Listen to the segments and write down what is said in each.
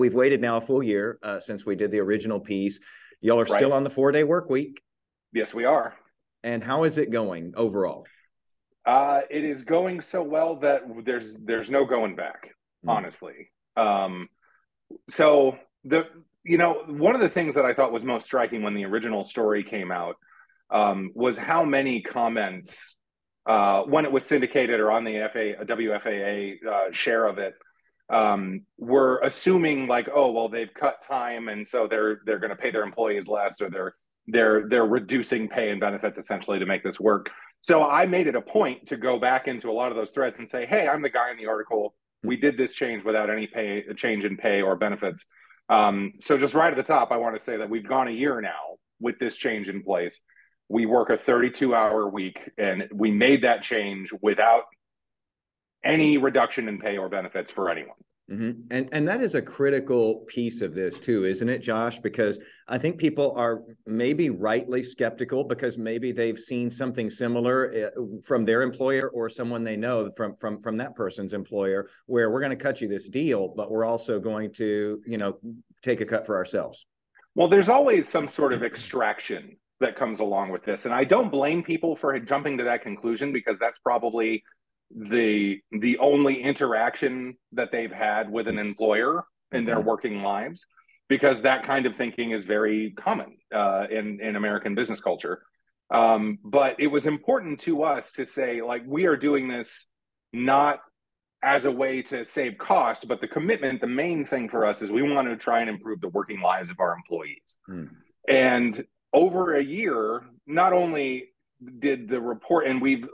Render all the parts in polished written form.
we've waited now a full year since we did the original piece. Y'all are Right. still on the 4-day work week. Yes, we are. And how is it going overall? It is going so well that there's no going back, honestly. So one of the things that I thought was most striking when the original story came out was how many comments when it was syndicated or on the WFAA share of it were assuming like, oh well, they've cut time and so they're going to pay their employees less, or they're reducing pay and benefits essentially to make this work. So I made it a point to go back into a lot of those threads and say, hey, I'm the guy in the article. We did this change without any change in pay or benefits. So just right at the top, I want to say that we've gone a year now with this change in place. We work a 32-hour week, and we made that change without any reduction in pay or benefits for anyone. And that is a critical piece of this too, isn't it, Josh? Because I think people are maybe rightly skeptical because maybe they've seen something similar from their employer or someone they know from that person's employer, where we're going to cut you this deal, but we're also going to, take a cut for ourselves. Well, there's always some sort of extraction that comes along with this. And I don't blame people for jumping to that conclusion, because that's probably the only interaction that they've had with an employer in their working lives, because that kind of thinking is very common in American business culture. But it was important to us to say, like, we are doing this not as a way to save cost, but the main thing for us is we want to try and improve the working lives of our employees. And over a year, not only did the report, and we've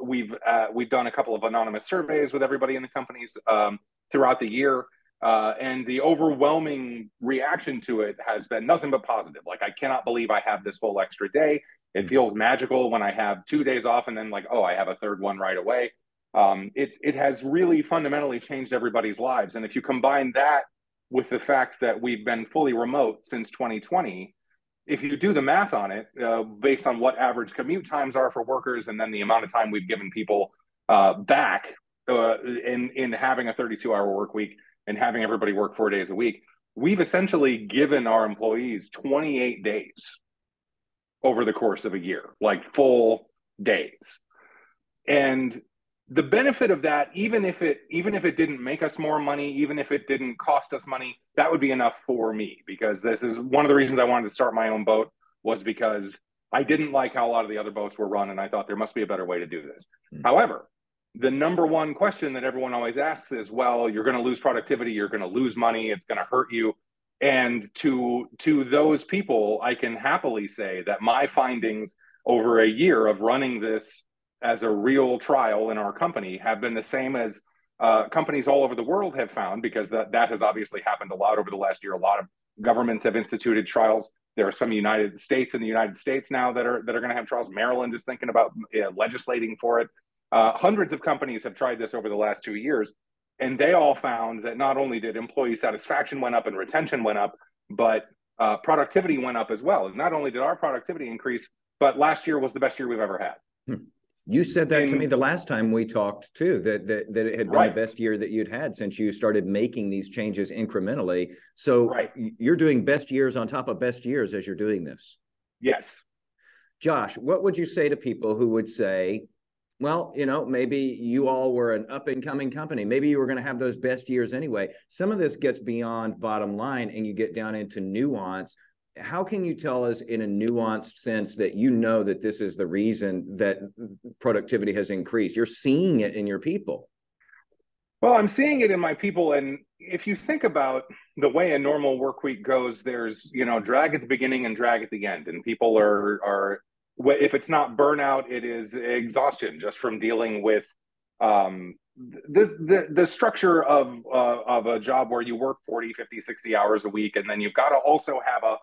done a couple of anonymous surveys with everybody in the companies throughout the year, and the overwhelming reaction to it has been nothing but positive. Like, I cannot believe I have this whole extra day. It feels magical when I have 2 days off and then like, oh, I have a third one right away. It has really fundamentally changed everybody's lives. And if you combine that with the fact that we've been fully remote since 2020, if you do the math on it, based on what average commute times are for workers, and then the amount of time we've given people back in having a 32-hour work week and having everybody work 4 days a week, we've essentially given our employees 28 days over the course of a year, like full days. And the benefit of that, even if it didn't make us more money, even if it didn't cost us money, that would be enough for me, because this is one of the reasons I wanted to start my own boat, was because I didn't like how a lot of the other boats were run, and I thought there must be a better way to do this. However, the number one question that everyone always asks is, well, you're going to lose productivity, you're going to lose money, it's going to hurt you. And to those people, I can happily say that my findings over a year of running this as a real trial in our company have been the same as companies all over the world have found, because that has obviously happened a lot over the last year. A lot of governments have instituted trials. There are some United States in the United States now that are going to have trials. Maryland is thinking about legislating for it. Hundreds of companies have tried this over the last 2 years, and they all found that not only did employee satisfaction went up and retention went up, but productivity went up as well. And not only did our productivity increase, but last year was the best year we've ever had. You said that to me the last time we talked too, that it had been the best year that you'd had since you started making these changes incrementally. So you're doing best years on top of best years as you're doing this. Yes. Josh, what would you say to people who would say, well, maybe you all were an up and coming company. Maybe you were going to have those best years anyway. Some of this gets beyond bottom line and you get down into nuance. How can you tell us in a nuanced sense that that this is the reason that productivity has increased? You're seeing it in your people. Well, I'm seeing it in my people. And if you think about the way a normal work week goes, there's, drag at the beginning and drag at the end. And people are if it's not burnout, it is exhaustion just from dealing with the structure of a job where you work 40, 50, 60 hours a week. And then you've got to also have a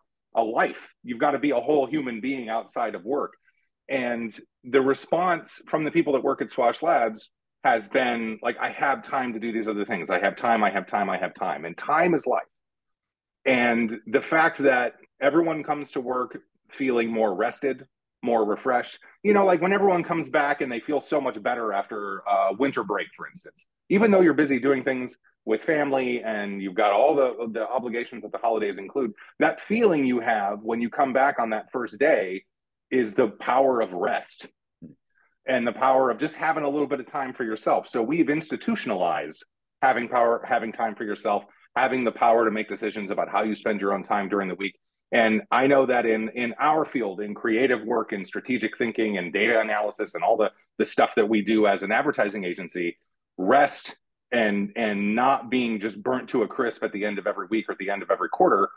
life. You've got to be a whole human being outside of work. And the response from the people that work at Swash Labs has been like, I have time to do these other things. I have time. And time is life. And the fact that everyone comes to work feeling more rested, more refreshed, like when everyone comes back and they feel so much better after winter break, for instance, even though you're busy doing things with family and you've got all the obligations that the holidays include, that feeling you have when you come back on that first day is the power of rest and the power of just having a little bit of time for yourself. So we've institutionalized having time for yourself, having the power to make decisions about how you spend your own time during the week. And I know that in our field, in creative work and strategic thinking and data analysis and all the stuff that we do as an advertising agency, rest and not being just burnt to a crisp at the end of every week or at the end of every quarter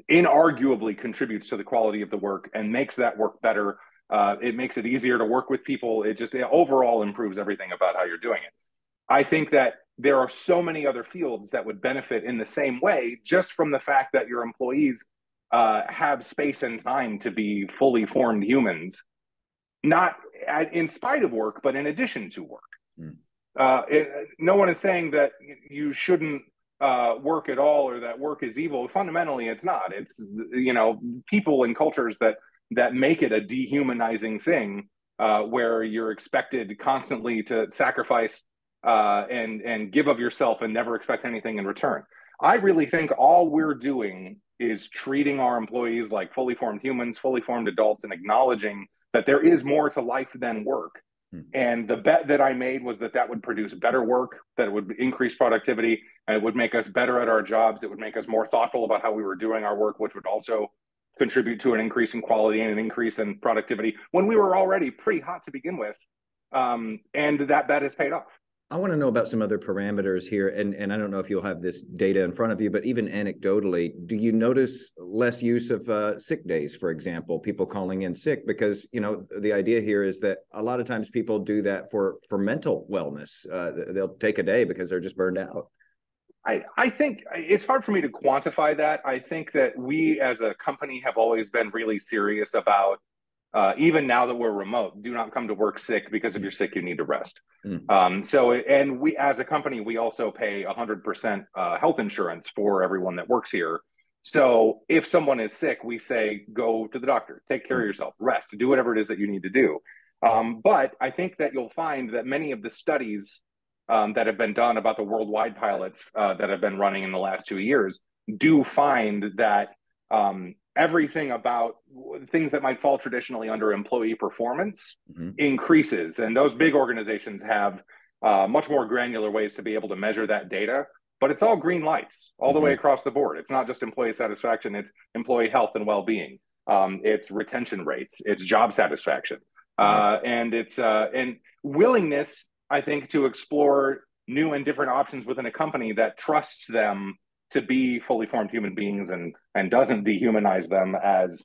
inarguably contributes to the quality of the work and makes that work better. It makes it easier to work with people. It overall improves everything about how you're doing it. I think that there are so many other fields that would benefit in the same way, just from the fact that your employees have space and time to be fully formed humans, not in spite of work, but in addition to work. No one is saying that you shouldn't work at all or that work is evil. Fundamentally, it's not. It's, people and cultures that make it a dehumanizing thing where you're expected constantly to sacrifice and give of yourself and never expect anything in return. I really think all we're doing is treating our employees like fully formed humans, fully formed adults, and acknowledging that there is more to life than work. And the bet that I made was that would produce better work, that it would increase productivity, and it would make us better at our jobs. It would make us more thoughtful about how we were doing our work, which would also contribute to an increase in quality and an increase in productivity when we were already pretty hot to begin with. And that bet has paid off. I want to know about some other parameters here, and I don't know if you'll have this data in front of you, but even anecdotally, do you notice less use of sick days, for example, people calling in sick? Because, the idea here is that a lot of times people do that for mental wellness. They'll take a day because they're just burned out. I think it's hard for me to quantify that. I think that we as a company have always been really serious about, even now that we're remote, do not come to work sick, because if you're sick, you need to rest. And we, as a company, we also pay 100% health insurance for everyone that works here. So if someone is sick, we say, go to the doctor, take care of yourself, rest, do whatever it is that you need to do. But I think that you'll find that many of the studies that have been done about the worldwide pilots that have been running in the last 2 years do find that everything about things that might fall traditionally under employee performance increases. And those big organizations have much more granular ways to be able to measure that data, but it's all green lights all the way across the board. It's not just employee satisfaction, it's employee health and well-being. It's retention rates, it's job satisfaction. And it's and willingness, I think, to explore new and different options within a company that trusts them to be fully formed human beings and doesn't dehumanize them as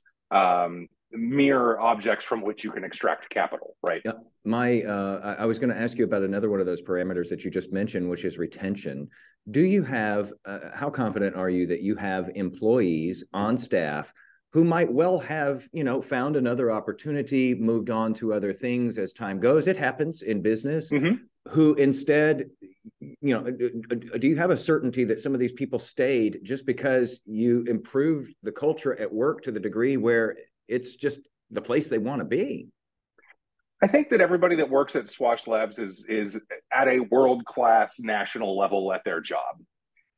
mere objects from which you can extract capital, right? Yeah. I was going to ask you about another one of those parameters that you just mentioned, which is retention. Do you have, how confident are you that you have employees on staff who might well have, found another opportunity, moved on to other things as time goes? It happens in business. Who instead, do you have a certainty that some of these people stayed just because you improved the culture at work to the degree where it's just the place they want to be? I think that everybody that works at Swash Labs is at a world-class national level at their job.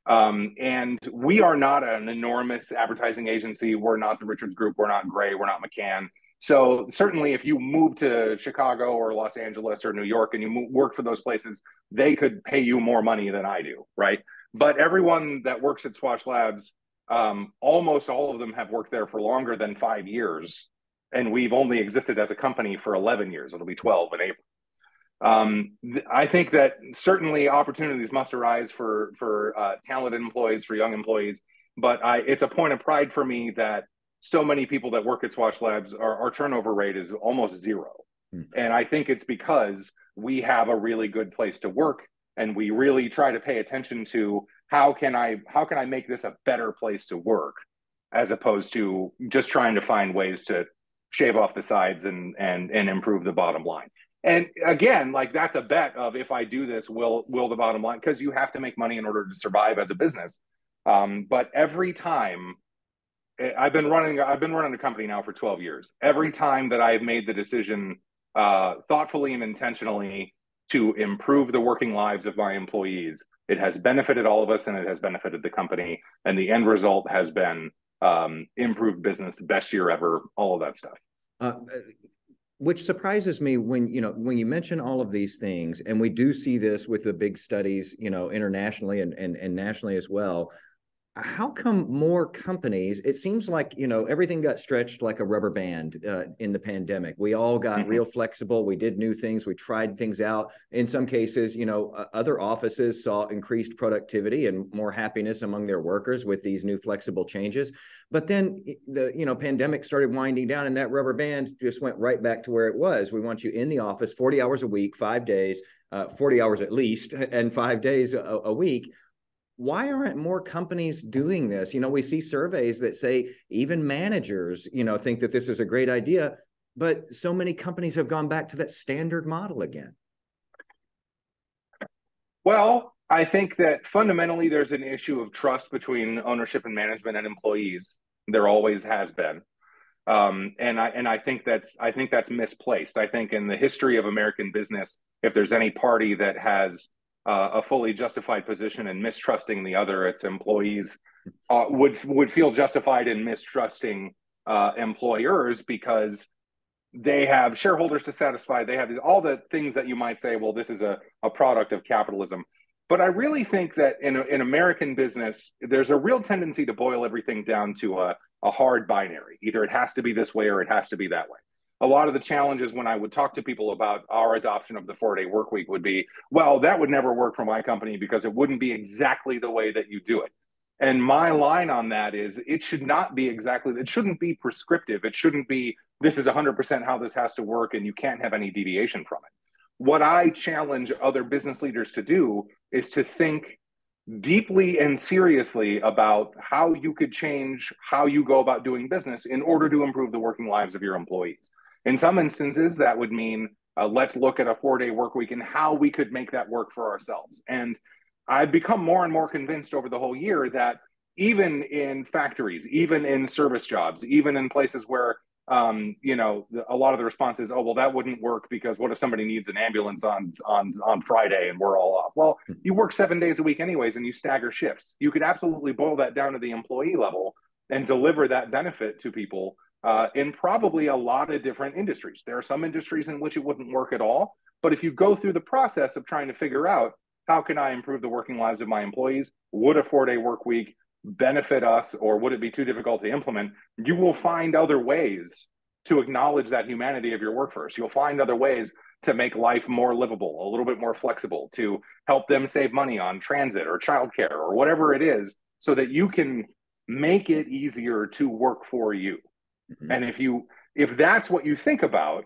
And we are not an enormous advertising agency. We're not the Richards Group. We're not Gray. We're not McCann. So certainly if you move to Chicago or Los Angeles or New York and you work for those places, they could pay you more money than I do, right? But everyone that works at Swash Labs, almost all of them have worked there for longer than 5 years. And we've only existed as a company for 11 years. It'll be 12 in April. I think that certainly opportunities must arise for talented employees, for young employees. But it's a point of pride for me that so many people that work at Swash Labs, our turnover rate is almost zero. And I think it's because we have a really good place to work, and we really try to pay attention to how can I make this a better place to work, as opposed to just trying to find ways to shave off the sides and improve the bottom line. And again, like, that's a bet of, if I do this, will the bottom line, because you have to make money in order to survive as a business. But every time I've been running the company now for 12 years. Every time that I've made the decision thoughtfully and intentionally to improve the working lives of my employees, It has benefited all of us, and it has benefited the company. And the end result has been improved business, best year ever, all of that stuff. Which surprises me when you mention all of these things, and we do see this with the big studies, internationally and nationally as well. How come more companies, it seems like, everything got stretched like a rubber band in the pandemic. We all got real flexible. We did new things. We tried things out. In some cases, other offices saw increased productivity and more happiness among their workers with these new flexible changes. But then the, pandemic started winding down, and that rubber band just went right back to where it was. We want you in the office 40 hours a week, 5 days, 40 hours at least, and 5 days a week. Why aren't more companies doing this? We see surveys that say even managers, think that this is a great idea, but so many companies have gone back to that standard model again. Well, I think that fundamentally there's an issue of trust between ownership and management and employees. There always has been. And I think that's misplaced. I think in the history of American business, if there's any party that has a fully justified position in mistrusting the other, its employees would feel justified in mistrusting employers, because they have shareholders to satisfy. They have all the things that you might say, well, this is a product of capitalism. But I really think that in American business, there's a real tendency to boil everything down to a hard binary. Either it has to be this way or it has to be that way. A lot of the challenges when I would talk to people about our adoption of the 4-day work week would be, well, that would never work for my company because it wouldn't be exactly the way that you do it. And my line on that is, it should not be exactly, it shouldn't be prescriptive. It shouldn't be, this is 100% how this has to work and you can't have any deviation from it. What I challenge other business leaders to do is to think deeply and seriously about how you could change how you go about doing business in order to improve the working lives of your employees. In some instances, that would mean let's look at a 4-day work week and how we could make that work for ourselves. And I've become more and more convinced over the whole year that even in factories, even in service jobs, even in places where a lot of the response is, oh, well, that wouldn't work because what if somebody needs an ambulance on Friday and we're all off? Well, you work 7 days a week anyways, and you stagger shifts. You could absolutely boil that down to the employee level and deliver that benefit to people in probably a lot of different industries. There are some industries in which it wouldn't work at all. But if you go through the process of trying to figure out, how can I improve the working lives of my employees? Would a 4-day work week benefit us, or would it be too difficult to implement? You will find other ways to acknowledge that humanity of your workforce. You'll find other ways to make life more livable, a little bit more flexible, to help them save money on transit or childcare or whatever it is, so that you can make it easier to work for you. Mm-hmm. And if that's what you think about,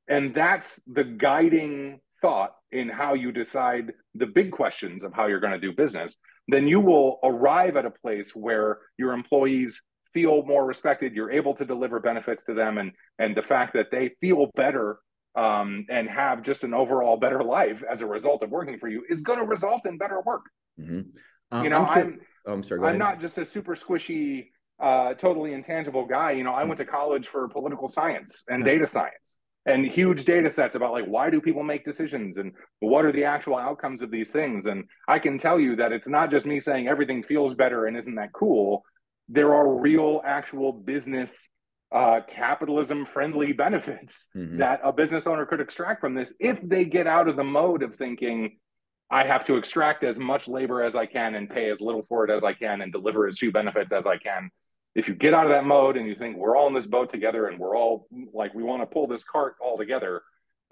and that's the guiding thought in how you decide the big questions of how you're going to do business, then you will arrive at a place where your employees feel more respected. You're able to deliver benefits to them, and the fact that they feel better and have just an overall better life as a result of working for you is going to result in better work. Mm-hmm. I'm sorry. Go ahead. I'm not just a super squishy, totally intangible guy. I went to college for political science and data science, and huge data sets about, like, why do people make decisions and what are the actual outcomes of these things. And I can tell you that it's not just me saying everything feels better and isn't that cool. There are real, actual business, capitalism friendly benefits that a business owner could extract from this if they get out of the mode of thinking, I have to extract as much labor as I can and pay as little for it as I can and deliver as few benefits as I can. If you get out of that mode and you think we're all in this boat together and we're all like, we want to pull this cart all together,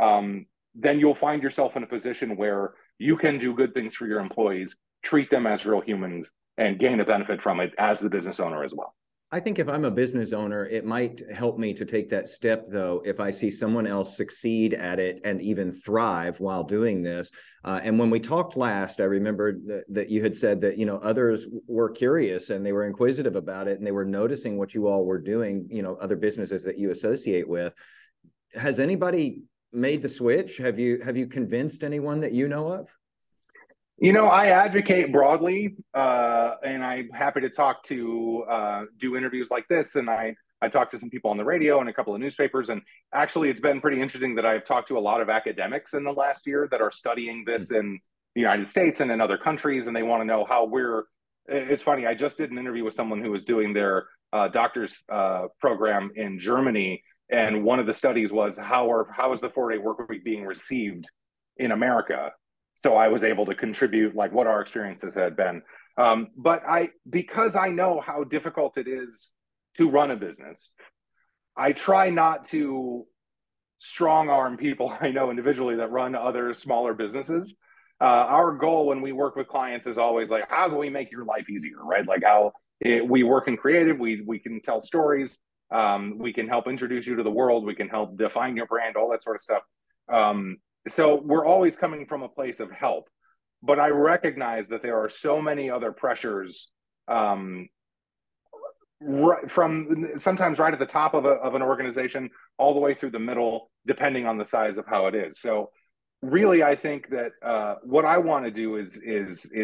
then you'll find yourself in a position where you can do good things for your employees, treat them as real humans, and gain a benefit from it as the business owner as well. I think if I'm a business owner, it might help me to take that step, though, if I see someone else succeed at it and even thrive while doing this. And when we talked last, I remember that you had said that, others were curious and they were inquisitive about it and they were noticing what you all were doing, other businesses that you associate with. Has anybody made the switch? Have you convinced anyone that you know of? I advocate broadly, and I'm happy to talk to do interviews like this. And I talked to some people on the radio and a couple of newspapers. And actually, it's been pretty interesting that I've talked to a lot of academics in the last year that are studying this in the United States and in other countries, and they want to know how we're. It's funny. I just did an interview with someone who was doing their doctor's program in Germany, and one of the studies was how is the 4-day work week being received in America. So I was able to contribute like what our experiences had been. But because I know how difficult it is to run a business, I try not to strong arm people I know individually that run other smaller businesses. Our goal when we work with clients is always like, how can we make your life easier, right? Like we work in creative, we can tell stories, we can help introduce you to the world, we can help define your brand, all that sort of stuff. So we're always coming from a place of help, but I recognize that there are so many other pressures from sometimes right at the top of an organization all the way through the middle, depending on the size of how it is. So really, I think that what I want to do is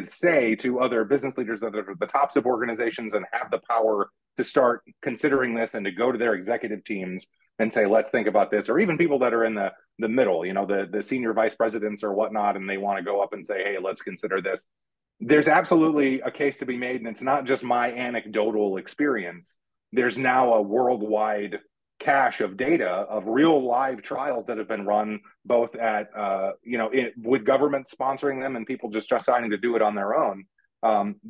say to other business leaders that are at the tops of organizations and have the power to start considering this and to go to their executive teams and say, let's think about this, or even people that are in the middle, you know, the senior vice presidents or whatnot, and they want to go up and say, hey, let's consider this. There's absolutely a case to be made, and it's not just my anecdotal experience. There's now a worldwide cache of data of real live trials that have been run both at with government sponsoring them and people just deciding to do it on their own,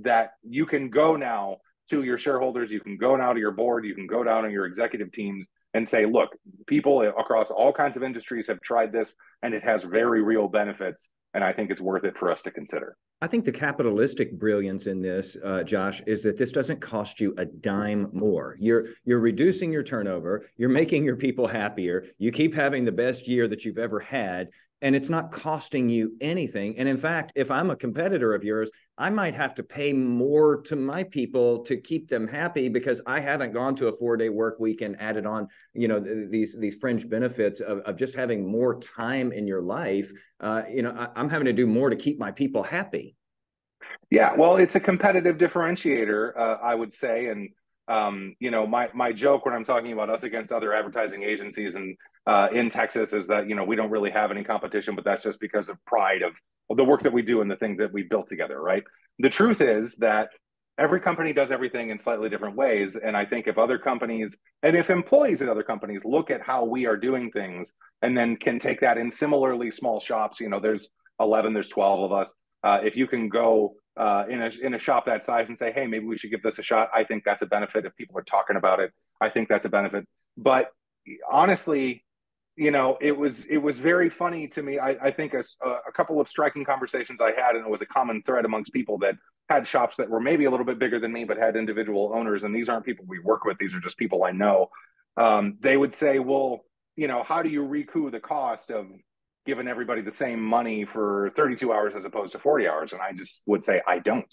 that you can go now to your shareholders, you can go now to your board, you can go down to your executive teams and say, look, people across all kinds of industries have tried this and it has very real benefits, and I think it's worth it for us to consider. I think the capitalistic brilliance in this, Josh, is that this doesn't cost you a dime more. You're reducing your turnover. You're making your people happier. You keep having the best year that you've ever had, and it's not costing you anything. And in fact, if I'm a competitor of yours, I might have to pay more to my people to keep them happy because I haven't gone to a 4-day work week and added on, you know, these fringe benefits of just having more time in your life. I'm having to do more to keep my people happy. Yeah, well, it's a competitive differentiator, I would say. And, my joke when I'm talking about us against other advertising agencies and in Texas is that, we don't really have any competition, but that's just because of pride of the work that we do and the things that we built together, right? The truth is that every company does everything in slightly different ways. And I think if other companies and if employees at other companies look at how we are doing things and then can take that in similarly small shops, there's 11, there's 12 of us. If you can go in a shop that size and say, hey, maybe we should give this a shot, I think that's a benefit. If people are talking about it, I think that's a benefit. But honestly, it was very funny to me. I think a couple of striking conversations I had, and it was a common thread amongst people that had shops that were maybe a little bit bigger than me, but had individual owners. And these aren't people we work with. These are just people I know. They would say, well, how do you recoup the cost of giving everybody the same money for 32 hours as opposed to 40 hours? And I just would say, I don't,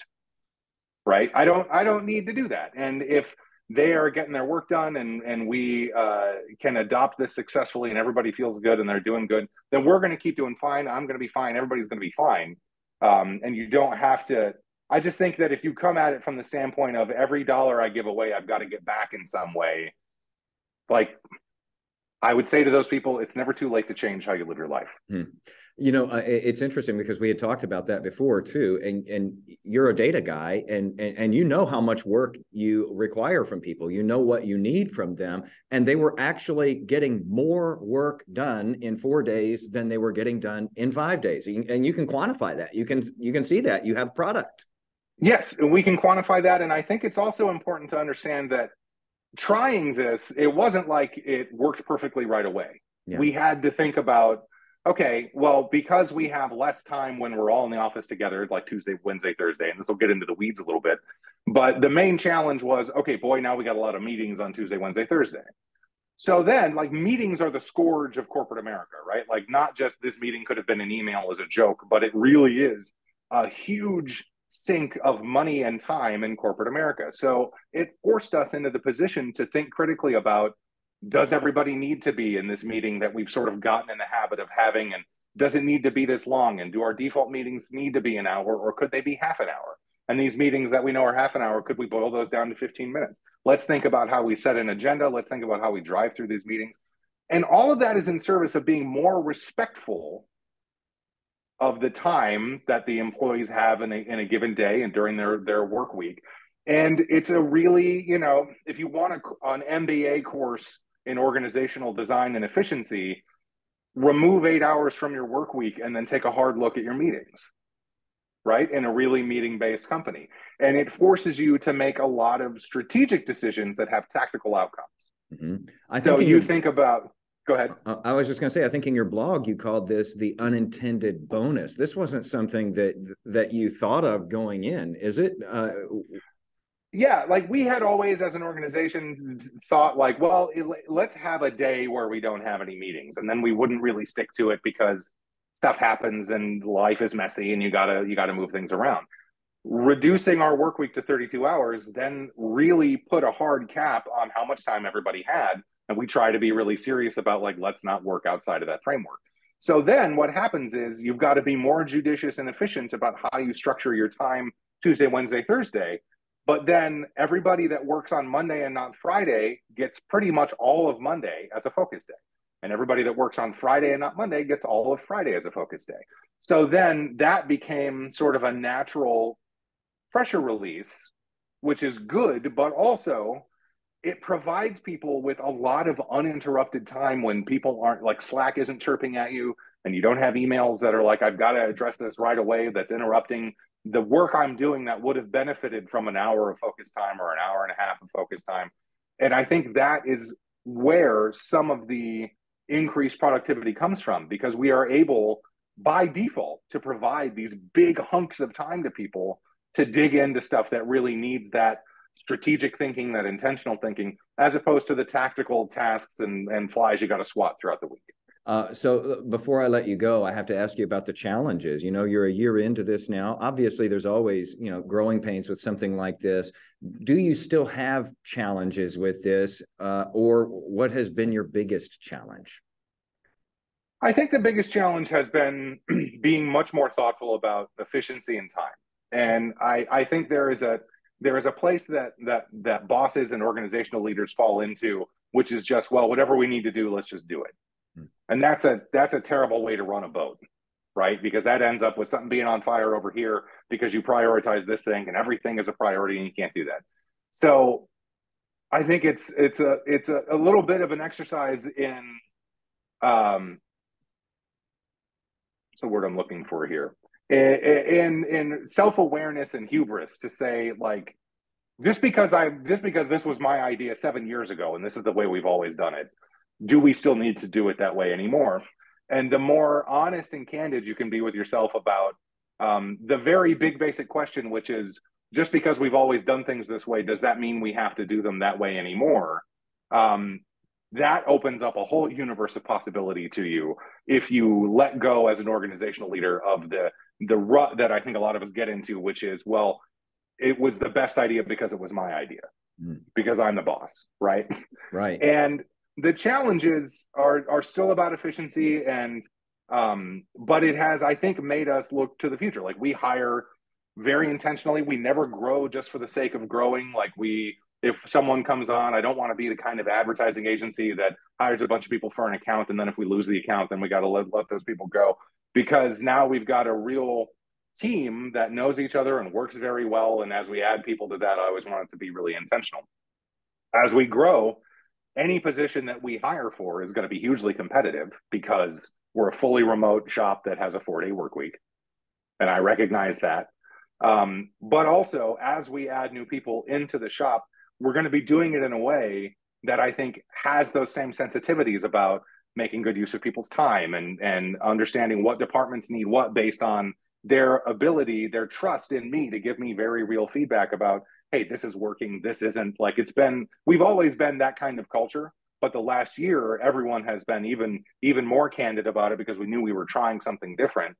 right? I don't need to do that. And if they are getting their work done and we can adopt this successfully and everybody feels good and they're doing good, then we're going to keep doing fine. I'm going to be fine. Everybody's going to be fine. And you don't have to, I just think that if you come at it from the standpoint of every dollar I give away, I've got to get back in some way, like I would say to those people, it's never too late to change how you live your life. It's interesting because we had talked about that before too. And you're a data guy and you know how much work you require from people. You know what you need from them. And they were actually getting more work done in 4 days than they were getting done in 5 days. And you can quantify that. You can see that you have product. Yes, we can quantify that. And I think it's also important to understand that trying this, it wasn't like it worked perfectly right away. Yeah. We had to think about, okay, well, because we have less time when we're all in the office together, like Tuesday, Wednesday, Thursday, and this will get into the weeds a little bit. But the main challenge was, okay, boy, now we got a lot of meetings on Tuesday, Wednesday, Thursday. So then, like, meetings are the scourge of corporate America, right? Like, not just this meeting could have been an email as a joke, but it really is a huge sink of money and time in corporate America. So it forced us into the position to think critically about, does everybody need to be in this meeting that we've sort of gotten in the habit of having? And does it need to be this long? And do our default meetings need to be an hour, or could they be half an hour? And these meetings that we know are half an hour, could we boil those down to 15 minutes? Let's think about how we set an agenda. Let's think about how we drive through these meetings. And all of that is in service of being more respectful of the time that the employees have in a given day and during their work week. And it's a really, if you want an MBA course in organizational design and efficiency, remove 8 hours from your work week and then take a hard look at your meetings, right? In a really meeting-based company. And it forces you to make a lot of strategic decisions that have tactical outcomes. Mm-hmm. So you think about, go ahead. I was just going to say, I think in your blog, you called this the unintended bonus. This wasn't something that you thought of going in, is it? Yeah, like we had always, as an organization, thought like, well, let's have a day where we don't have any meetings, and then we wouldn't really stick to it because stuff happens and life is messy, and you gotta move things around. Reducing our work week to 32 hours then really put a hard cap on how much time everybody had, and we try to be really serious about like, let's not work outside of that framework. So then what happens is you've got to be more judicious and efficient about how you structure your time Tuesday, Wednesday, Thursday. But then everybody that works on Monday and not Friday gets pretty much all of Monday as a focus day. And everybody that works on Friday and not Monday gets all of Friday as a focus day. So then that became sort of a natural pressure release, which is good, but also it provides people with a lot of uninterrupted time when people aren't, like, Slack isn't chirping at you and you don't have emails that are like, I've got to address this right away, that's interrupting the work I'm doing that would have benefited from an hour of focus time or an hour and a half of focus time. And I think that is where some of the increased productivity comes from, because we are able by default to provide these big hunks of time to people to dig into stuff that really needs that strategic thinking, that intentional thinking, as opposed to the tactical tasks and flies you got to swat throughout the week. So before I let you go, I have to ask you about the challenges. You're a year into this now. Obviously, there's always, growing pains with something like this. Do you still have challenges with this, or what has been your biggest challenge? I think the biggest challenge has been being much more thoughtful about efficiency and time. And I think there is a place that bosses and organizational leaders fall into, which is just, well, whatever we need to do, let's just do it. And that's a terrible way to run a boat, right? Because that ends up with something being on fire over here because you prioritize this thing and everything is a priority and you can't do that. So I think it's a little bit of an exercise in what's the word I'm looking for here? In self-awareness and hubris, to say, like, just because this was my idea 7 years ago and this is the way we've always done it, do we still need to do it that way anymore? And the more honest and candid you can be with yourself about the very big basic question, which is, just because we've always done things this way, does that mean we have to do them that way anymore? That opens up a whole universe of possibility to you if you let go as an organizational leader of the rut that I think a lot of us get into, which is, well, it was the best idea because it was my idea, because I'm the boss, right? Right. And the challenges are still about efficiency, and but it has, I think, made us look to the future. Like, we hire very intentionally. We never grow just for the sake of growing. Like, if someone comes on, I don't want to be the kind of advertising agency that hires a bunch of people for an account, and then if we lose the account, then we got to let those people go. Because now we've got a real team that knows each other and works very well. And as we add people to that, I always want it to be really intentional. As we grow, any position that we hire for is going to be hugely competitive because we're a fully remote shop that has a 4-day work week. And I recognize that. But also, as we add new people into the shop, we're going to be doing it in a way that I think has those same sensitivities about making good use of people's time and understanding what departments need what based on their ability, their trust in me to give me very real feedback about, hey, this is working, this isn't. Like, we've always been that kind of culture, but the last year, everyone has been even more candid about it because we knew we were trying something different.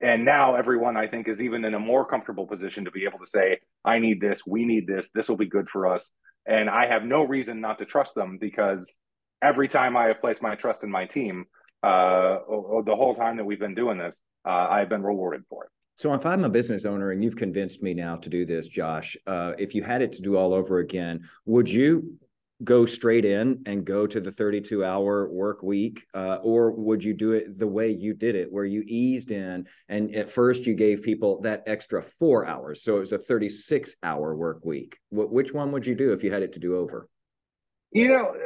And now everyone, I think, is even in a more comfortable position to be able to say, I need this, we need this will be good for us. And I have no reason not to trust them, because every time I have placed my trust in my team, the whole time that we've been doing this, I've been rewarded for it. So if I'm a business owner and you've convinced me now to do this, Josh, if you had it to do all over again, would you go straight in and go to the 32-hour work week, or would you do it the way you did it, where you eased in and at first you gave people that extra 4 hours, so it was a 36-hour work week? Which one would you do if you had it to do over?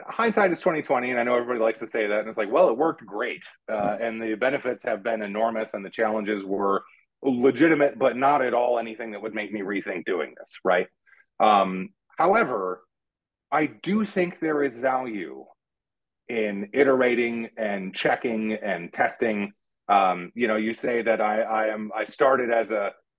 Hindsight is 2020, and I know everybody likes to say that, and it's like, well, it worked great, and the benefits have been enormous, and the challenges were legitimate, but not at all anything that would make me rethink doing this, right? However, I do think there is value in iterating and checking and testing. You say that I started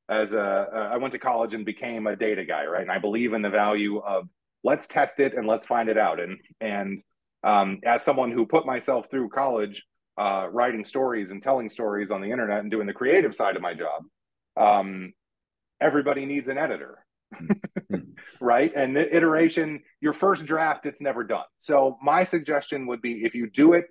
I went to college and became a data guy, right? And I believe in the value of let's test it and let's find it out. And as someone who put myself through college, writing stories and telling stories on the internet and doing the creative side of my job, everybody needs an editor. Right? And the iteration, your first draft, it's never done. So my suggestion would be, if you do it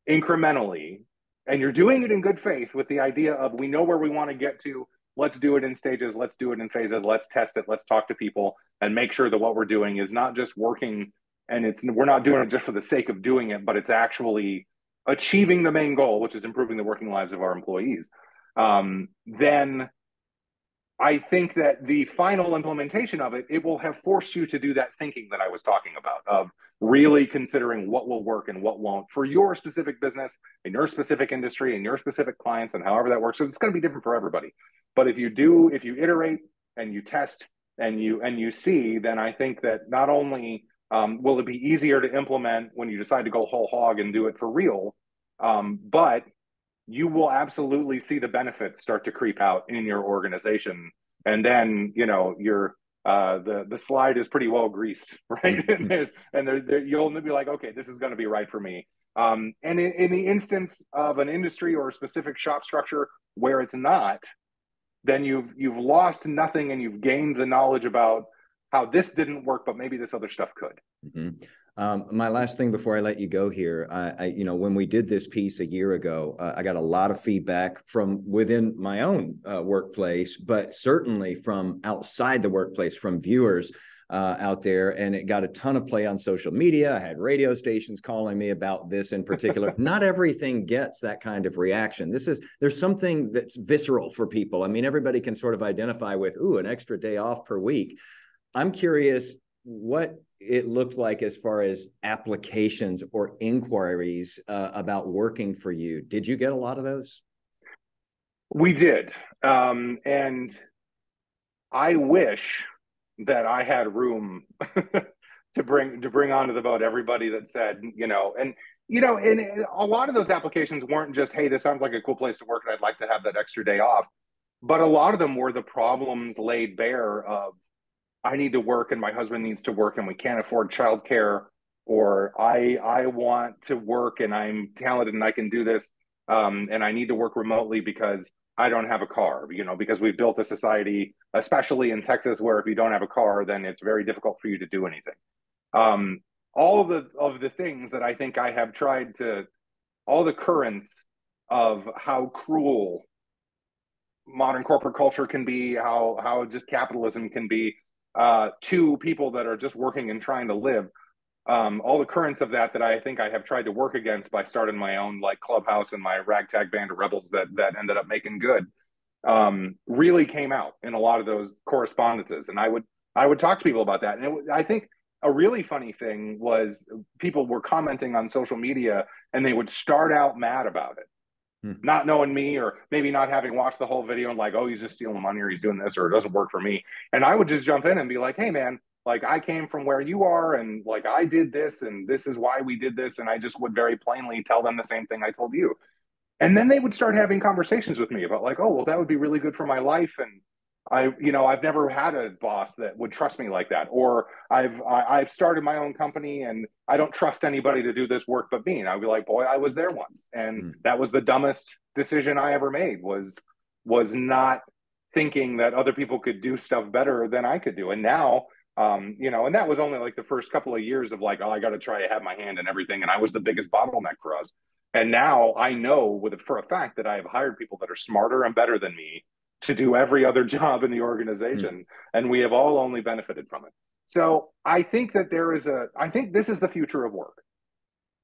incrementally and you're doing it in good faith with the idea of, we know where we want to get to, let's do it in stages, let's do it in phases, let's test it, let's talk to people and make sure that what we're doing is not just working, and we're not doing it just for the sake of doing it, but it's actually achieving the main goal, which is improving the working lives of our employees. Then I think that the final implementation of it, it will have forced you to do that thinking that I was talking about, of really considering what will work and what won't for your specific business, in your specific industry, and your specific clients, and however that works. So it's going to be different for everybody. But if you iterate and you test and you see, then I think that not only will it be easier to implement when you decide to go whole hog and do it for real, but you will absolutely see the benefits start to creep out in your organization. And then, the slide is pretty well greased, right? and you'll be like, okay, this is going to be right for me. And in the instance of an industry or a specific shop structure where it's not, then you've lost nothing and you've gained the knowledge about how this didn't work, but maybe this other stuff could. Mm-hmm. My last thing before I let you go here, when we did this piece a year ago, I got a lot of feedback from within my own workplace, but certainly from outside the workplace, from viewers out there, and it got a ton of play on social media. I had radio stations calling me about this in particular. Not everything gets that kind of reaction. There's something that's visceral for people. I mean, everybody can sort of identify with, an extra day off per week. I'm curious what it looked like as far as applications or inquiries about working for you. Did you get a lot of those? We did. And I wish that I had room to bring onto the boat everybody that said, and a lot of those applications weren't just, hey, this sounds like a cool place to work and I'd like to have that extra day off. But a lot of them were the problems laid bare of, I need to work and my husband needs to work and we can't afford childcare, or I want to work and I'm talented and I can do this, and I need to work remotely because I don't have a car, because we've built a society, especially in Texas, where if you don't have a car, then it's very difficult for you to do anything. All of the things that I think I have tried to, all the currents of how cruel modern corporate culture can be, how just capitalism can be, to people that are just working and trying to live. All the currents of that I think I have tried to work against by starting my own clubhouse and my ragtag band of rebels that ended up making good, really came out in a lot of those correspondences. And I would talk to people about that. And I think a really funny thing was people were commenting on social media and they would start out mad about it. Not knowing me, or maybe not having watched the whole video and oh, he's just stealing money, or he's doing this, or it doesn't work for me. And I would just jump in and be like, hey man, I came from where you are, and I did this, and this is why we did this. And I just would very plainly tell them the same thing I told you. And then they would start having conversations with me about oh, well, that would be really good for my life. And I've never had a boss that would trust me like that, or I've started my own company and I don't trust anybody to do this work but me. And I'd be like, boy, I was there once, and that was the dumbest decision I ever made, was not thinking that other people could do stuff better than I could do. And now, and that was only the first couple of years of oh, I got to try to have my hand in everything, and I was the biggest bottleneck for us. And now I know for a fact that I have hired people that are smarter and better than me to do every other job in the organization. And we have all only benefited from it. So I think that I think this is the future of work.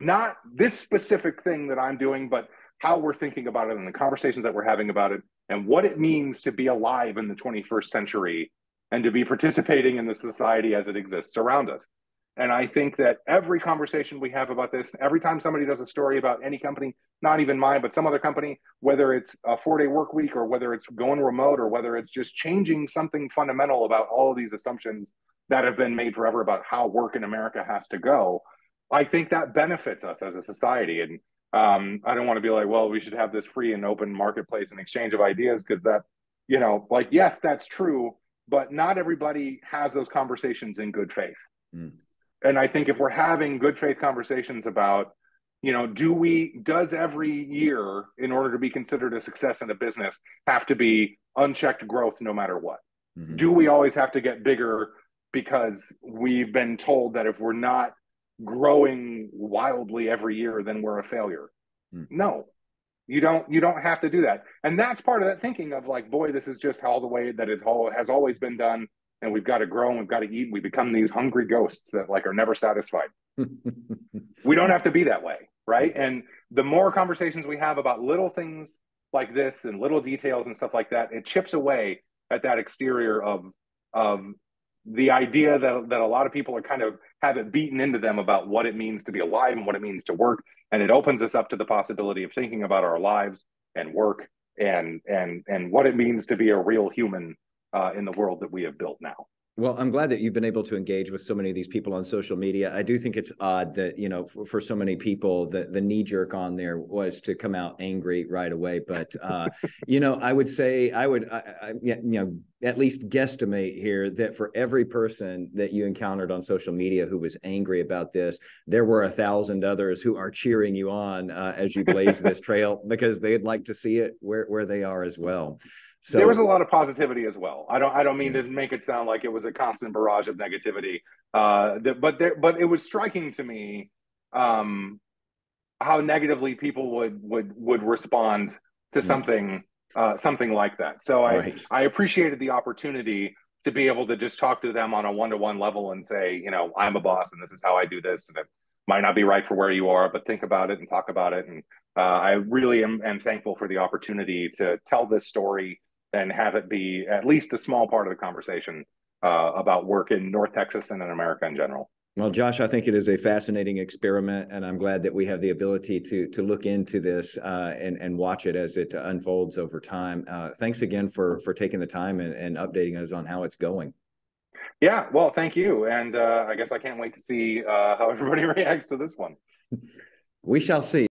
Not this specific thing that I'm doing, but how we're thinking about it and the conversations that we're having about it and what it means to be alive in the 21st century and to be participating in the society as it exists around us. And I think that every conversation we have about this, every time somebody does a story about any company, not even mine, but some other company, whether it's a 4-day work week or whether it's going remote or whether it's just changing something fundamental about all of these assumptions that have been made forever about how work in America has to go, I think that benefits us as a society. And I don't want to be like, well, we should have this free and open marketplace and exchange of ideas because that, like, yes, that's true, but not everybody has those conversations in good faith. Mm. And I think if we're having good faith conversations about, does every year, in order to be considered a success in a business, have to be unchecked growth no matter what? Mm-hmm. Do we always have to get bigger because we've been told that if we're not growing wildly every year, then we're a failure? No, you don't have to do that. And that's part of that thinking of like, boy, this is just all the way that it has always been done. And we've got to grow and we've got to eat. We become these hungry ghosts that like are never satisfied. We don't have to be that way, right? And the more conversations we have about little things like this and little details and stuff like that, it chips away at that exterior of the idea that a lot of people are kind of have it beaten into them about what it means to be alive and what it means to work. And it opens us up to the possibility of thinking about our lives and work and what it means to be a real human in the world that we have built now. Well, I'm glad that you've been able to engage with so many of these people on social media. I do think it's odd that, for so many people, the knee jerk on there was to come out angry right away. But, I would say I would at least guesstimate here that for every person that you encountered on social media who was angry about this, there were 1,000 others who are cheering you on as you blaze this trail because they'd like to see it where they are as well. So there was a lot of positivity as well. I don't mean to make it sound like it was a constant barrage of negativity, but it was striking to me how negatively people would respond to something like that. So I appreciated the opportunity to be able to just talk to them on a one-to-one level and say, I'm a boss and this is how I do this, and it might not be right for where you are, but think about it and talk about it. And I really am thankful for the opportunity to tell this story and have it be at least a small part of the conversation about work in North Texas and in America in general. Well, Josh, I think it is a fascinating experiment, and I'm glad that we have the ability to look into this and watch it as it unfolds over time. Thanks again for taking the time and updating us on how it's going. Yeah, well, thank you. And I guess I can't wait to see how everybody reacts to this one. We shall see.